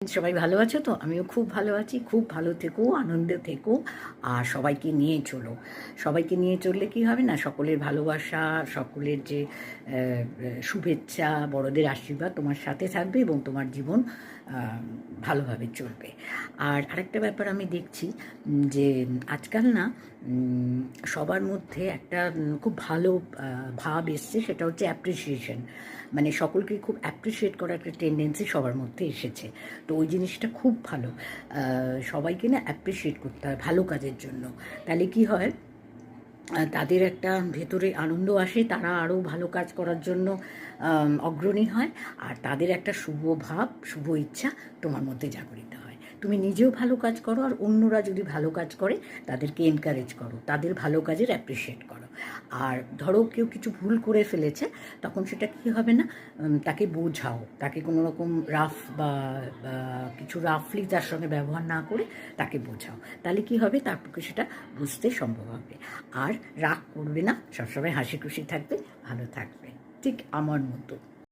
সবাই ভালো আছো তো? আমিও খুব ভালো আছি। খুব ভালো থেকো, আনন্দে থেকো, আর সবাইকে নিয়ে চলো। সবাইকে নিয়ে চললে কি হবে না, সকলের ভালোবাসা, সকলের যে শুভেচ্ছা, বড়দের আশীর্বাদ তোমার সাথে থাকবে এবং তোমার জীবন ভালোভাবে চলবে। আর আরেকটা ব্যাপার আমি দেখছি যে আজকাল না সবার মধ্যে একটা খুব ভালো ভাব এসছে, সেটা হচ্ছে অ্যাপ্রিসিয়েশন। মানে সকলকে খুব অ্যাপ্রিসিয়েট করার একটা টেন্ডেন্সি সবার মধ্যে এসেছে। তো ওই জিনিসটা খুব ভালো। সবাইকে না অ্যাপ্রিসিয়েট করতে হয় ভালো কাজের জন্য। তাহলে কি হয়, তাদের একটা ভেতরে আনন্দ আসে, তারা আরও ভালো কাজ করার জন্য অগ্রণী হয়, আর তাদের একটা শুভ ভাব, শুভ ইচ্ছা তোমার মধ্যে জাগরিত হয়। তুমি নিজেও ভালো কাজ করো, আর অন্যরা যদি ভালো কাজ করে তাদেরকে এনকারেজ করো, তাদের ভালো কাজের অ্যাপ্রিসিয়েট করো। আর ধরো কেউ কিছু ভুল করে ফেলেছে, তখন সেটা কী হবে না, তাকে বোঝাও, তাকে কোনো রকম রাফ বা কিছু রাফলি তার সঙ্গে ব্যবহার না করে তাকে বোঝাও। তাহলে কী হবে, তার পক্ষে সেটা বুঝতে সম্ভব হবে। আর রাগ করবে না, সবসময় হাসি খুশি থাকবে, ভালো থাকবে, ঠিক আমার মতো।